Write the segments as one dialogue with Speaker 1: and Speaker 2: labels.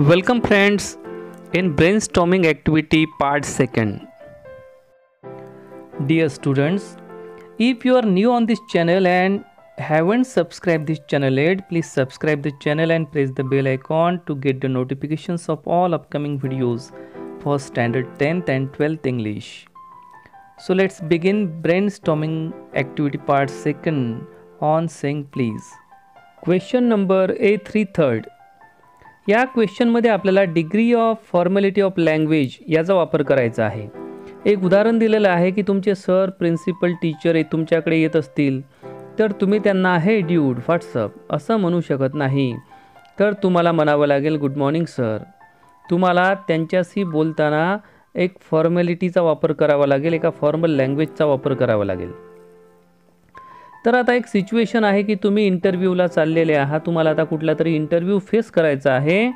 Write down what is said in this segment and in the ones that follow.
Speaker 1: Welcome friends in brainstorming activity part 2nd. Dear students, if you are new on this channel and haven't subscribed this channel yet, please subscribe the channel and press the bell icon to get the notifications of all upcoming videos for standard 10th and 12th English. So let's begin brainstorming activity part 2nd on saying please. Question number A3 third. या क्वेश्चनमध्ये आपल्याला degree of formality of language याचा वापर करायचा आहे. एक उदाहरण दिलेलं आहे की तुमचे सर, प्रिन्सिपल, टीचर हे तुमच्याकडे येत असतील तर तुम्ही त्यांना हे ड्यूड, व्हॉट्सअप असं म्हणू शकत नाही. तर तुम्हाला म्हणावं लागेल गुड मॉर्निंग सर. तुम्हाला त्यांच्याशी बोलताना एक फॉर्मॅलिटीचा वापर करावा लागेल, एका फॉर्मल लँग्वेजचा वापर करावा लागेल. तर आता एक सिच्युएशन आहे की तुम्ही इंटरव्ह्यूला चाललेले आहात, तुम्हाला आता कुठला तरी इंटरव्ह्यू फेस करायचा आहे.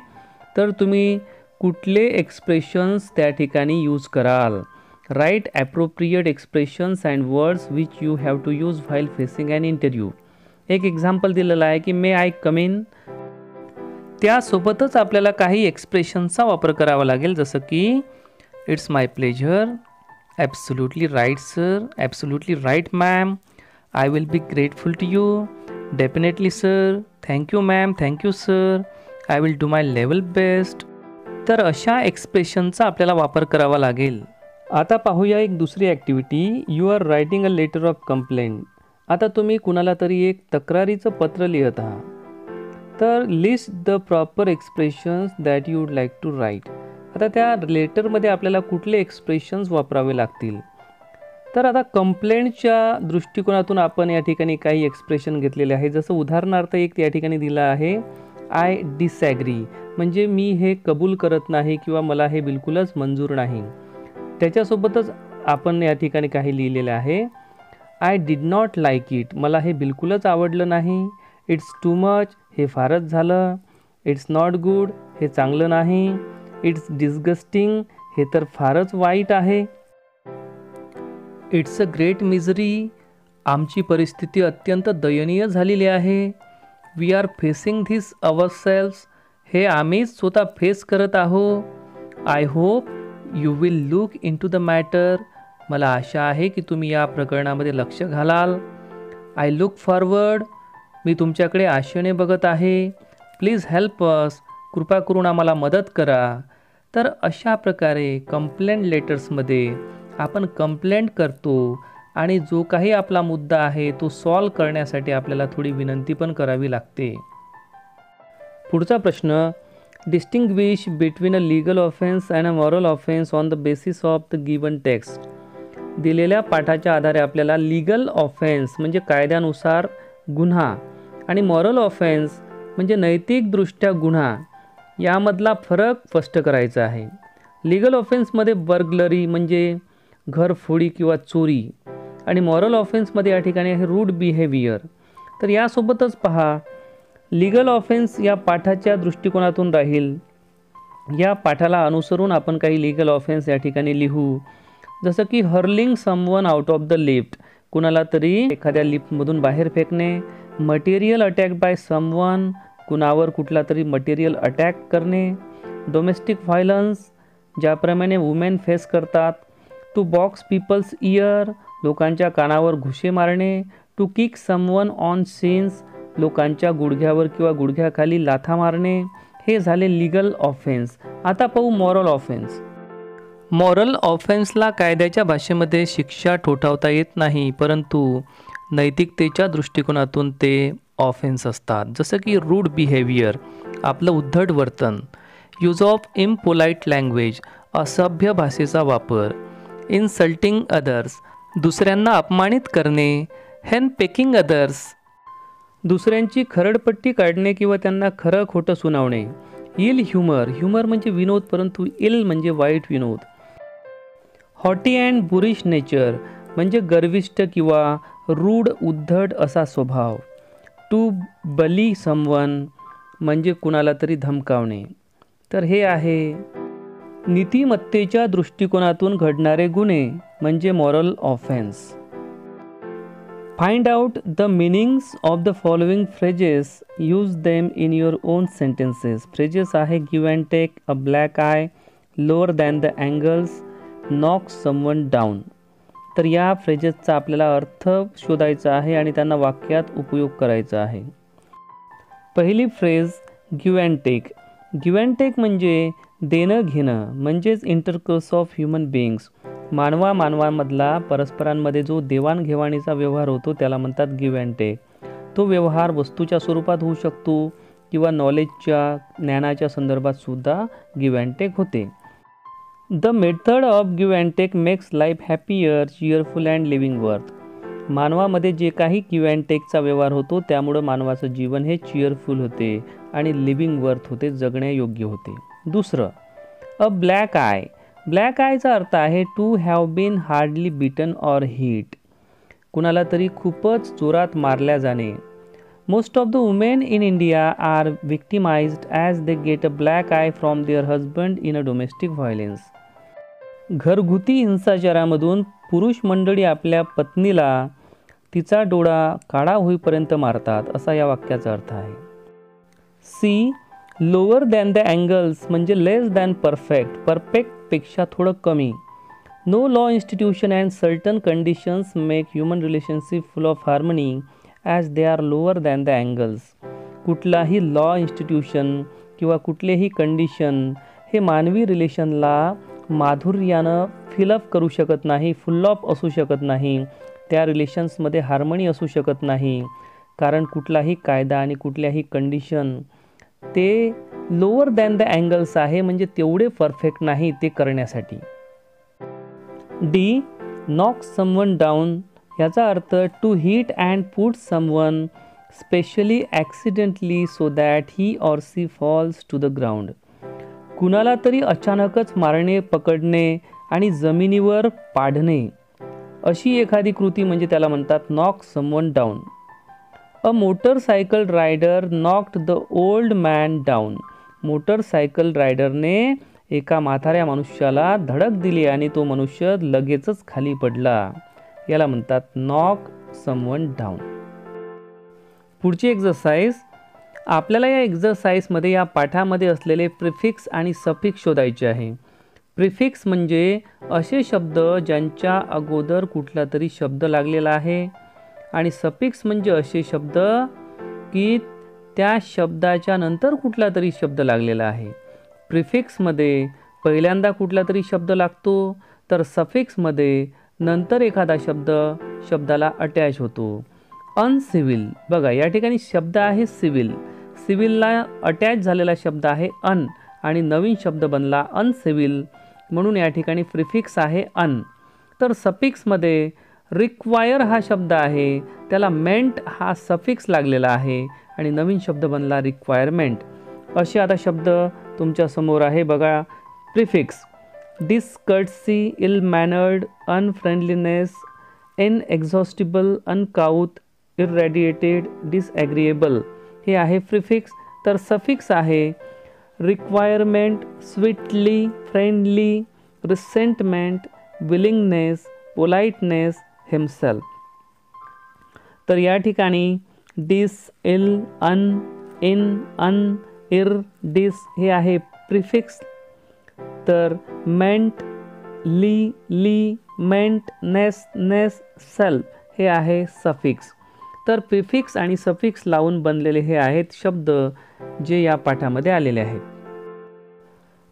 Speaker 1: तर तुम्ही कुठले एक्सप्रेशन्स त्या ठिकाणी यूज कराल. Right appropriate expressions and words which you have to use while facing an interview. एक एक्झाम्पल दिलेलं आहे की मे आय कम इन. त्यासोबतच आपल्याला काही एक्सप्रेशन्सचा वापर करावा लागेल, जसं की it's my pleasure, absolutely right sir, absolutely right ma'am, I will be grateful to you, definitely sir, thank you ma'am, thank you sir, I will do my level best. तर अशा एक्सप्रेशनचा आपल्याला वापर करावा लागेल. आता पाहूया एक दुसरी activity. You are writing a letter of complaint. आता तुम्ही कुणाला तरी एक तक्रारीचं पत्र लिहित आहात. तर list the proper expressions that you would like to write. आता त्या लेटरमध्ये आपल्याला कुठले एक्सप्रेशन्स वापरावे लागतील. तर आता कंप्लेंटच्या दृष्टिकोनातून आपण या ठिकाणी काही एक्सप्रेशन घेतलेले आहे. जसं उदाहरणार्थ एक या ठिकाणी दिलं आहे आय डिसॲग्री, म्हणजे मी हे कबूल करत नाही किंवा मला हे बिलकुलच मंजूर नाही. त्याच्यासोबतच आपण या ठिकाणी काही लिहिलेलं आहे I did not like it, मला हे बिलकुलच आवडलं नाही. इट्स टू मच, हे फारच झालं. इट्स नॉट गुड, हे चांगलं नाही. इट्स डिस्गस्टिंग, हे तर फारच वाईट आहे. इट्स अ ग्रेट मिझरी, आमची परिस्थिती अत्यंत दयनीय झालेली आहे. We are facing this ourselves, हे आम्हीच स्वतः फेस करत आहोत. I hope you will look into the matter, मला आशा आहे की तुम्ही या प्रकरणामध्ये लक्ष घालाल. आय लुक फॉरवर्ड, मी तुमच्याकडे आशेने बघत आहे. प्लीज हेल्प अस, कृपा करून आम्हाला मदत करा. तर अशा प्रकारे कंप्लेंट लेटर्समध्ये आपण कंप्लेंट करतो आणि जो काही आपला मुद्दा आहे तो सॉल्व करण्यासाठी आपल्याला थोडी विनंती पण करावी लागते. पुढचा प्रश्न. Distinguish between a legal offence and a moral offence on the basis of the given text. दिलेल्या पाठाच्या आधारे आपल्याला लीगल ऑफेन्स म्हणजे कायद्यानुसार गुन्हा आणि मॉरल ऑफेन्स म्हणजे नैतिकदृष्ट्या गुन्हा यामधला फरक स्पष्ट करायचा आहे. लीगल ऑफेन्समध्ये बर्गलरी म्हणजे घरफोडी किंवा चोरी आणि मॉरल ऑफेन्समध्ये या ठिकाणी आहे रूड बिहेवियर. तर यासोबतच पहा, लीगल ऑफेन्स या पाठाच्या दृष्टिकोनातून राहील. या पाठाला अनुसरून आपण काही लीगल ऑफेन्स या ठिकाणी लिहू, जसं की hurling someone out of the lift, कुणाला तरी एखाद्या लिफ्टमधून बाहेर फेकणे. मटेरियल अटॅक बाय समवन, कुणावर कुठला तरी मटेरियल अटॅक करणे. डोमेस्टिक व्हायलन्स, ज्याप्रमाणे वुमेन फेस करतात. टू बॉक्स पीपल्स इयर, लोकांच्या कानावर घुसे मारणे. To kick someone on shins, लोकांच्या गुडघ्यावर किंवा गुडघ्याखाली लाथा मारणे. हे झाले लीगल ऑफेन्स. आता पाहू मॉरल ऑफेन्स. मॉरल ऑफेन्सला कायद्याच्या भाषेमध्ये शिक्षा ठोठावता येत नाही, परंतु नैतिकतेच्या दृष्टिकोनातून ते ऑफेन्स असतात. जसं की रूड बिहेवियर, आपलं उद्धट वर्तन. यूज ऑफ इम्पोलाइट लँग्वेज, असभ्य भाषेचा वापर. इन्सल्टिंग अदर्स, दुसऱ्यांना अपमानित करणे. हेनपेकिंग अदर्स, दुसऱ्यांची खरडपट्टी काढणे किंवा त्यांना खरं खोटं सुनावणे. इल ह्युमर, ह्युमर म्हणजे विनोद, परंतु इल म्हणजे वाईट विनोद. हॉटी अँड बुरिश नेचर म्हणजे गर्विष्ठ किंवा रूढ उद्धट असा स्वभाव. टू बली समवन म्हणजे कुणाला तरी धमकावणे. तर हे आहे नीतिमत्तेच्या दृष्टिकोनातून घडणारे गुन्हे म्हणजे moral offence. Find out the meanings of the following phrases. Use them in your own sentences. Phrases आहे give and take, a black eye, lower than the angles, knock someone down. तर या फ्रेजेसचा आपल्याला अर्थ शोधायचा आहे आणि त्यांना वाक्यात उपयोग करायचा आहे. पहिली phrase give and take. Give and take म्हणजे देणं घेणं, म्हणजेच इंटरकोर्स ऑफ ह्युमन बिईंग्स. मानवामधला परस्परांमध्ये जो देवाणघेवाणीचा व्यवहार होतो त्याला म्हणतात गिव्ह अँड टेक. तो व्यवहार वस्तूच्या स्वरूपात होऊ शकतो किंवा नॉलेजच्या, ज्ञानाच्या संदर्भात सुद्धा गिव्ह अँड टेक होते. The method of give and take makes life happier, cheerful and living worth. मानवामध्ये जे काही गिव्ह अँड टेकचा व्यवहार होतो त्यामुळं मानवाचं जीवन हे चिअरफुल होते आणि लिव्हिंग वर्थ होते, जगण्यायोग्य होते. दुसरं, अ ब्लॅक आय. ब्लॅक आयचा अर्थ आहे to have been hardly beaten or hit. कुणाला तरी खूपच जोरात मारल्या जाणे. Most of the women in India are victimized as they get a black eye from their husband in a domestic violence. घरगुती हिंसाचारामधून पुरुष मंडळी आपल्या पत्नीला तिचा डोळा काळा होईपर्यंत मारतात, असा या वाक्याचा अर्थ आहे. C, lower than the angels म्हणजे लेस दॅन परफेक्ट, परफेक्टपेक्षा थोडं कमी. No law institution and certain conditions make human relationship full of harmony as they are lower than the angels. कुठलाही लॉ इन्स्टिट्यूशन किंवा कुठलेही कंडिशन हे मानवी रिलेशनला माधुर्यानं फिलअप करू शकत नाही, फुल ऑफ असू शकत नाही, त्या रिलेशन्समध्ये हार्मनी असू शकत नाही, कारण कुठलाही कायदा आणि कुठल्याही कंडिशन ते लोअर दॅन द अँगल्स आहे, म्हणजे तेवढे परफेक्ट नाही ते करण्यासाठी. D, knock someone down. याचा अर्थ to hit and put someone specially accidentally so that he or she falls to the ground. कुणाला तरी अचानकच मारणे, पकडणे आणि जमिनीवर पाडणे अशी एखादी कृती म्हणजे त्याला म्हणतात knock someone down. A motorcycle rider knocked the old man down. Motorcycle रायडरने एका म्हाताऱ्या मनुष्याला धडक दिली आणि तो मनुष्य लगेचच खाली पडला. याला म्हणतात नॉक समवन डाऊन. पुढची एक्झरसाइज. आपल्याला या एक्झरसाइजमध्ये, या पाठामध्ये असलेले प्रिफिक्स आणि सफिक्स शोधायचे आहे. प्रिफिक्स म्हणजे असे शब्द ज्यांच्या अगोदर कुठला तरी शब्द लागलेला आहे, आणि सफिक्स म्हणजे असे शब्द की त्या शब्दाच्या नंतर कुठला तरी शब्द लागलेला आहे. प्रिफिक्समध्ये पहिल्यांदा कुठला तरी शब्द लागतो, तर सफिक्समध्ये नंतर एखादा शब्दाला अटॅच होतो. अनसिव्हिल. बघा या ठिकाणी शब्द आहे सिव्हिल, सिव्हिलला अटॅच झालेला शब्द आहे अन, आणि नवीन शब्द बनला अनसिव्हिल, म्हणून या ठिकाणी प्रिफिक्स आहे अन. तर सफिक्समध्ये रिक्वायर हा शब्द आहे, त्याला मेंट हा सफिक्स लागलेला आहे आणि नवीन शब्द बनला रिक्वायरमेंट. असे आता शब्द तुमच्या समोर आहे बघा. प्रिफिक्स डिसकर्टसी, इल मॅनर्ड, अनफ्रेंडलीनेस, इनएक्झॉस्टिबल, अनकाउथ, इररेडिएटेड, डिसॲग्रीएबल हे आहे प्रिफिक्स. तर सफिक्स आहे requirement, sweetly, friendly, resentment, willingness, politeness, himself. तर या ठिकाणी डिस, इल, अन, इन, अन, इर, डिस हे आहे प्रिफिक्स. तर मेंट, ली, ली, मेंट, नेस, नेस, सेल्फ हे आहे सफिक्स. तर प्रिफिक्स आणि सफिक्स लावून बनलेले हे आहेत शब्द जे या पाठामध्ये आलेले आहेत.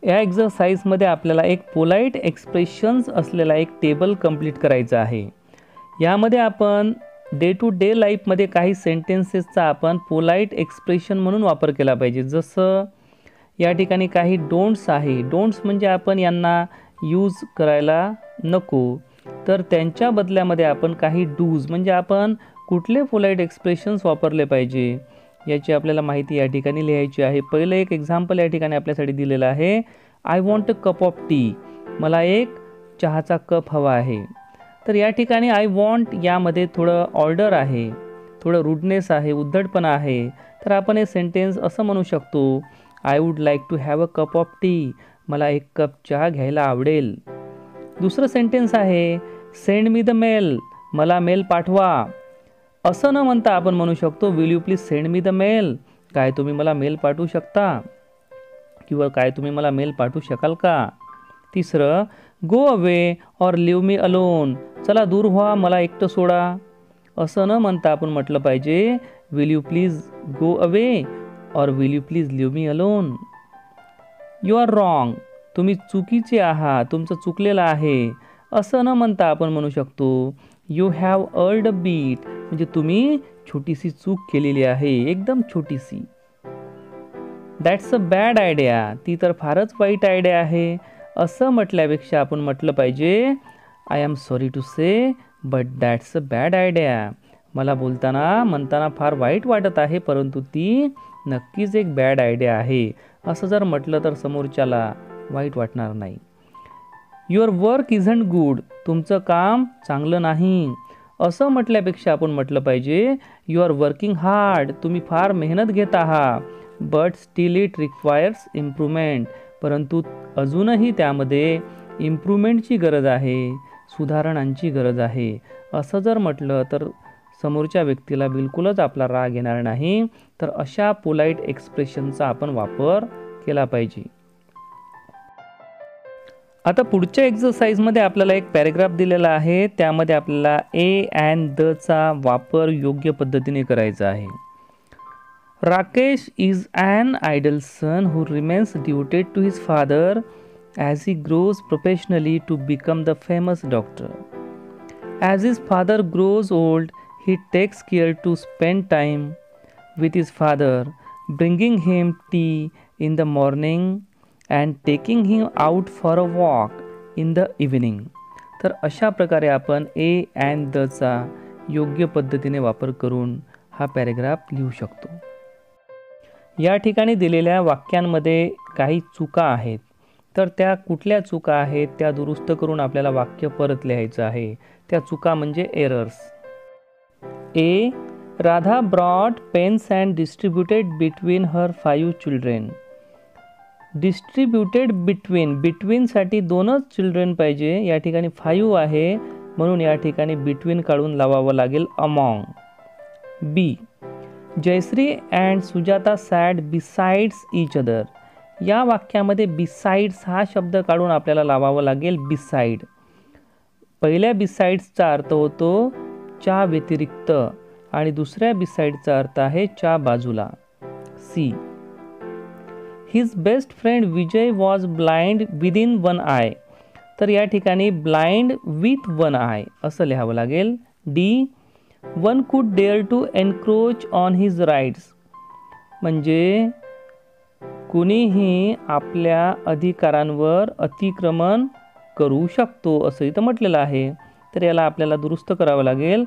Speaker 1: या एक्झरसाइजमध्ये आपल्याला एक पोलाइट एक्सप्रेशन्स असलेला एक टेबल कंप्लीट करायचा आहे. यामध्ये आपण डे टू डे लाईफमध्ये काही सेंटेन्सेसचा आपण पोलाइट एक्सप्रेशन म्हणून वापर केला पाहिजे. जसं या ठिकाणी काही डोंट्स आहे. डोंट्स म्हणजे आपण यांना यूज करायला नको, तर त्यांच्या बदल्यामध्ये आपण काही डूज म्हणजे आपण कुठले पोलाइट एक्सप्रेशन्स वापरले पाहिजे याची आपल्याला माहिती या ठिकाणी लिहायची आहे. पहिलं एक एक्झाम्पल या ठिकाणी आपल्यासाठी दिलेलं आहे. I want a cup of tea. मला एक चहाचा कप हवा आहे. तर या ठिकाणी आय वॉन्ट यामध्ये थोडं ऑर्डर आहे, थोडं रूडनेस आहे, उद्धटपणा आहे. तर आपण हे सेंटेन्स असं म्हणू शकतो, I would like to have a cup of tea. मला एक कप चहा घ्यायला आवडेल. दुसरं सेंटेन्स आहे सेंड मी द मेल. मला मेल पाठवा. असं न म्हणता आपण म्हणू शकतो will you please send me the mail, काय तुम्ही मला मेल पाठवू शकता, किंवा काय तुम्ही मला मेल पाठवू शकाल का. तिसरं, गो अवे और लिव्ह मी अलोन, चला दूर व्हा, मला एकटं सोडा. असं न म्हणता आपण म्हटलं पाहिजे will you please go away और will you please leave me alone. You are wrong, तुम्ही चुकीचे आहात, तुमचं चुकलेलं आहे. असं न म्हणता आपण म्हणू शकतो you have erred a bit, म्हणजे तुम्ही छोटीशी चूक केलेली आहे, एकदम छोटीशी. दॅट्स अ बॅड आयडिया, ती तर फारच वाईट आयडिया आहे. असं म्हटल्यापेक्षा आपण म्हटलं पाहिजे I am sorry to say but that's a bad idea, मला म्हणताना फार वाईट वाटत आहे, परंतु ती नक्कीच एक बॅड आयडिया आहे. असं जर म्हटलं तर समोरच्याला वाईट वाटणार नाही. युअर वर्क इजंट गुड, तुमचं काम चांगलं नाही. असं म्हटल्यापेक्षा आपण म्हटलं पाहिजे यू आर वर्किंग हार्ड, तुम्ही फार मेहनत घेत आहात. But still it requires improvement, परंतु अजूनही त्यामध्ये इम्प्रूव्हमेंटची गरज आहे, सुधारणांची गरज आहे. असं जर म्हटलं तर समोरच्या व्यक्तीला बिलकुलच आपला राग येणार नाही. तर अशा पोलाईट एक्सप्रेशनचा आपण वापर केला पाहिजे. आता पुढच्या एक्सरसाइजमध्ये आपल्याला एक पॅरेग्राफ दिलेला आहे, त्यामध्ये आपल्याला ए अँड दचा वापर योग्य पद्धतीने करायचा आहे. Rakesh is an idle son who remains devoted to his father as he grows professionally to become the famous doctor. As his father grows old he takes care to spend time with his father, bringing him tea in the morning and taking him out for a walk in the evening. तर अशा प्रकारे आपण A and दचा योग्य पद्धतीने वापर करून हा paragraph लिहू शकतो. या ठिकाणी दिलेल्या वाक्यांमध्ये काही चुका आहेत, तर त्या कुठल्या चुका आहेत त्या दुरुस्त करून आपल्याला वाक्य परत लिहायचं आहे. त्या चुका म्हणजे errors. A. Radha brought pens and distributed between her 5 children. Distributed between साठी 2च चिल्ड्रन पाहिजे, या ठिकाणी 5 आहे म्हणून या ठिकाणी between काढून लावावं लागेल among. B. Jayashree and Sujata sat besides each other. या वाक्यामध्ये besides हा शब्द काढून आपल्याला लावावं लागेल beside. पहिल्या besides अर्थ होतो च्या व्यतिरिक्त आणि दुसऱ्या बिसाइडचा अर्थ आहे च्या बाजूला. C. His best friend Vijay was blind within 1 eye. तर या ठिकाणी ब्लाइंड विथ 1 आय असं लिहावं लागेल. D. One could dare to encroach on his rights, म्हणजे कुणीही आपल्या अधिकारांवर अतिक्रमण करू शकतो असं इथं म्हटलेलं आहे. तर याला आपल्याला दुरुस्त करावं लागेल.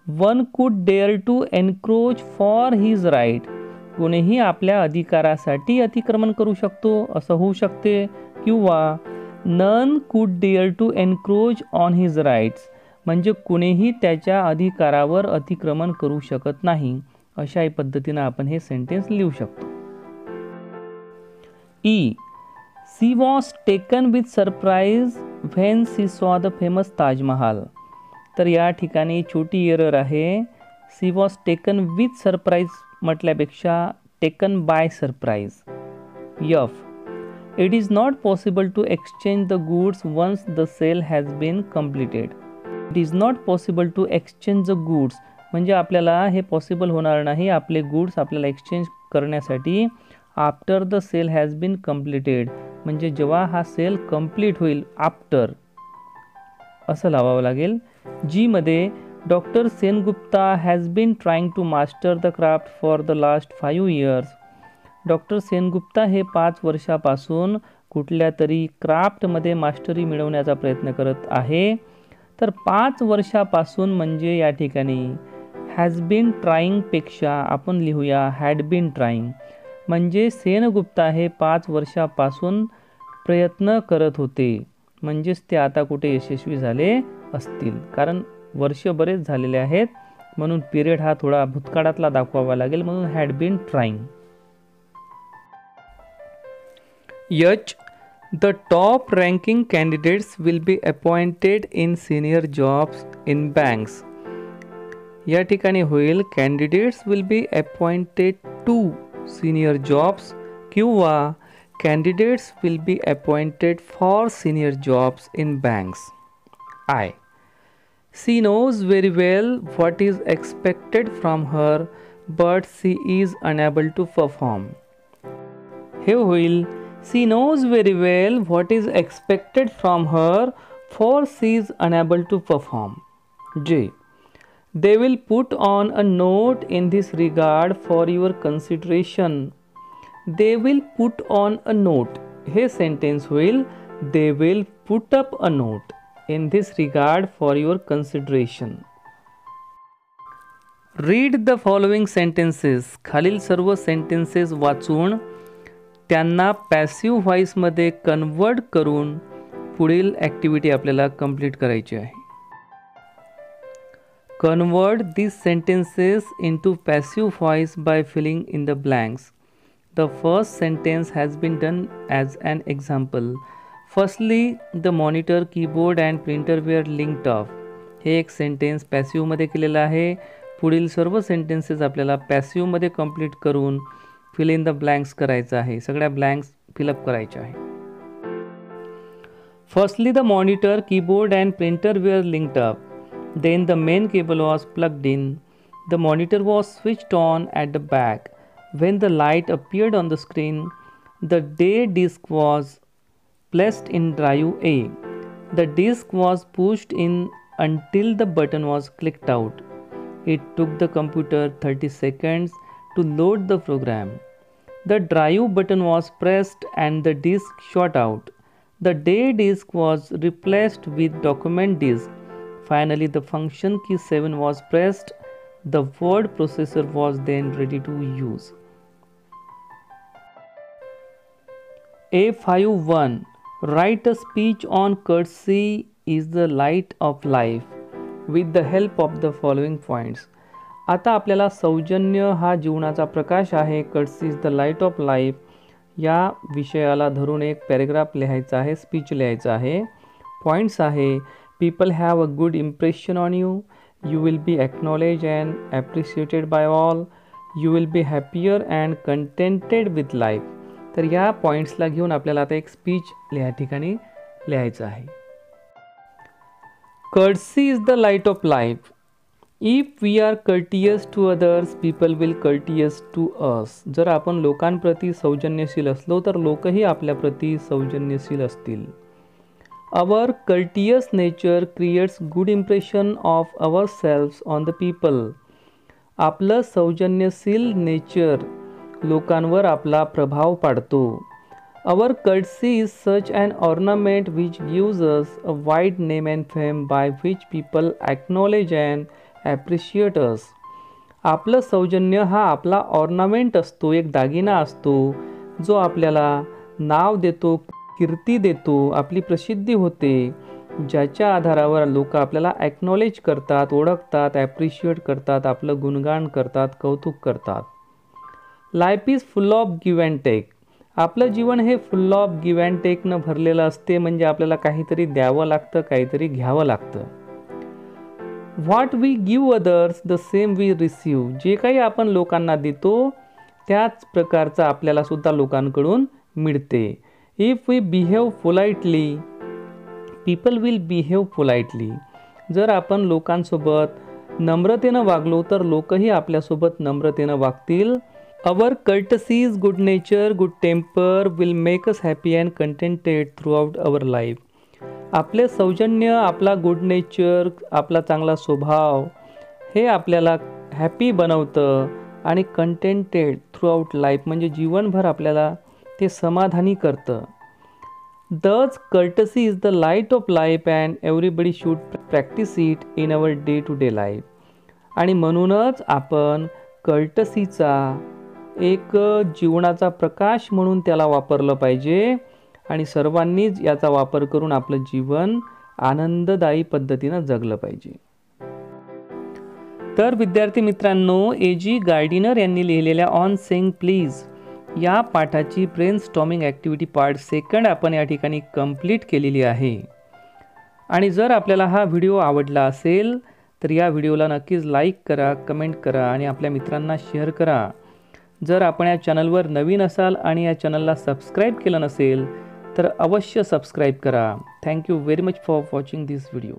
Speaker 1: One could dare to encroach for his right, कोणीही आपल्या अधिकारासाठी अतिक्रमण करू शकतो असं होऊ शकते. किंवा none could dare to encroach on his rights, म्हणजे कुणीही त्याच्या अधिकारावर अतिक्रमण करू शकत नाही. अशा पद्धतीनं आपण हे सेंटेन्स लिहू शकतो. E. She was taken with surprise when she saw the famous Taj Mahal. तर या ठिकाणी छोटी एरर आहे. She was taken with surprise म्हटल्यापेक्षा taken by surprise. F. It is not possible to exchange the goods once the sale has been completed. It is not possible to exchange the goods, म्हणजे आपल्याला हे possible होणार नाही आपले goods आपल्याला exchange करण्यासाठी after the sale has been completed, म्हणजे जेव्हा हा सेल कम्प्लीट होईल आफ्टर असं लावावं लागेल. जी मध्ये doctor Sengupta has been trying to master the craft for the last 5 years. Doctor Sengupta हे 5 वर्षापासून कुठल्या तरी क्राफ्टमध्ये मास्टरी मिळवण्याचा प्रयत्न करत आहे. तर 5 वर्षापासून म्हणजे या ठिकाणी हॅज बीन ट्राईंगपेक्षा आपण लिहूया हॅड बीन ट्राईंग, म्हणजे सेनगुप्ता हे 5 वर्षापासून प्रयत्न करत होते, म्हणजेच ते आता कुठे यशस्वी झाले असतील. कारण वर्ष बरेच झालेले आहेत म्हणून पिरियड हा थोडा भूतकाळातला दाखवावा लागेल, म्हणून had been trying. H. The top ranking candidates will be appointed in senior jobs in banks. या ठिकाणी होईल candidates will be appointed to senior jobs किंवा candidates will be appointed for senior jobs in banks. I. She knows very well what is expected from her, but she is unable to perform. हे होईल She knows very well what is expected from her, for she is unable to perform. J. They will put on a note in this regard for your consideration. They will put on a note. हे sentence होईल They will put up a note in this regard for your consideration. Read the following sentences. खालील सर्व sentences वाचून त्यांना passive व्हॉइसमध्ये convert करून पुढील activity आपल्याला complete करायची आहे. Convert these sentences into passive voice by filling in the blanks. The first sentence has been done as an example. Firstly, the monitor, keyboard and printer were linked up. हे एक sentence पॅसिव्हमध्ये केलेलं आहे. पुढील सर्व sentences आपल्याला पॅसिव्हमध्ये complete करून fill in the blanks करायचं आहे. सगळ्या ब्लँक्स फिलअप करायच्या आहे. Firstly the monitor, keyboard and printer were linked up. Then the main cable was plugged in. The monitor was switched on at the back. When the light appeared on the screen, the day disk was placed in drive A. The disk was pushed in until the button was clicked out. It took the computer 30 seconds to load the program. The drive button was pressed and the disk shot out. The day disk was replaced with document disk. Finally, the function key 7 was pressed. The word processor was then ready to use. A51. Write a speech on courtesy is the light of life with the help of the following points. आता आपल्याला सौजन्य हा जीवनाचा प्रकाश आहे, courtesy is the light of life या विषयाला धरून एक पॅरेग्राफ लिहायचा आहे, स्पीच लिहायचा आहे. पॉइंट्स आहे people have a good impression on you, you will be acknowledged and appreciated by all, you will be happier and contented with life. तर या पॉईंट्सला घेऊन आपल्याला आता एक स्पीच या ठिकाणी लिहायचं आहे. Courtesy is the light of life. If we are courteous to others, people will courteous to us. जर आपण लोकांप्रती सौजन्यशील असलो तर लोकही आपल्याप्रती सौजन्यशील असतील. Our courteous nature creates good impression of ourselves on the people. आपलं सौजन्यशील नेचर लोकांवर आपला प्रभाव पाडतो. Our courtesy is such an ornament which gives us a wide name and fame by which people acknowledge and appreciate us. आपलं सौजन्य हा आपला ornament असतो, एक दागिना असतो जो आपल्याला नाव देतो, कीर्ती देतो, आपली प्रसिद्धी होते, ज्याच्या आधारावर लोक आपल्याला ॲक्नॉलेज करतात, ओळखतात, ॲप्रिशिएट करतात, आपलं गुणगान करतात, कौतुक करतात. Life is full of give and take. आपलं जीवन हे फुल ऑफ गिव्ह अँड टेकनं भरलेलं असते, म्हणजे आपल्याला काहीतरी द्यावं लागतं, काहीतरी घ्यावं लागतं. What we give others the same we receive. जे काही आपण लोकांना देतो त्याच प्रकारचं आपल्याला सुद्धा लोकांकडून मिळते. If we behave politely, people will behave politely. जर आपण लोकांसोबत नम्रतेनं वागलो तर लोकही आपल्यासोबत नम्रतेनं वागतील. Our courtesy, good nature, good temper will make us happy and contented throughout our life. आपले सौजन्य, आपला गुड नेचर, आपला चांगला स्वभाव हे आपल्याला हॅपी बनवतं आणि कंटेंटेड थ्रूआउट लाईफ म्हणजे जीवनभर आपल्याला ते समाधानी करतं. Thus, courtesy is the light of life and everybody should practice it in our day-to-day life. आणि म्हणूनच आपण कर्टसीचा एक जीवनाचा प्रकाश म्हणून त्याला वापरलं पाहिजे आणि सर्वांनीच याचा वापर करून आपलं जीवन आनंददायी पद्धतीनं जगलं पाहिजे. तर विद्यार्थी मित्रांनो, A.G. गार्डिनर यांनी लिहिलेल्या ऑन सेइंग प्लीज या पाठाची ब्रेनस्टॉर्मिंग ॲक्टिव्हिटी पार्ट 2 आपण या ठिकाणी कंप्लीट केलेली आहे. आणि जर आपल्याला हा व्हिडिओ आवडला असेल तर या व्हिडिओला नक्कीच लाईक करा, कमेंट करा आणि आपल्या मित्रांना शेअर करा. जर आपण या चॅनलवर नवीन असाल आणि या चॅनलला सबस्क्राईब केलं नसेल तर अवश्य सबस्क्राईब करा. Thank you very much for watching this video.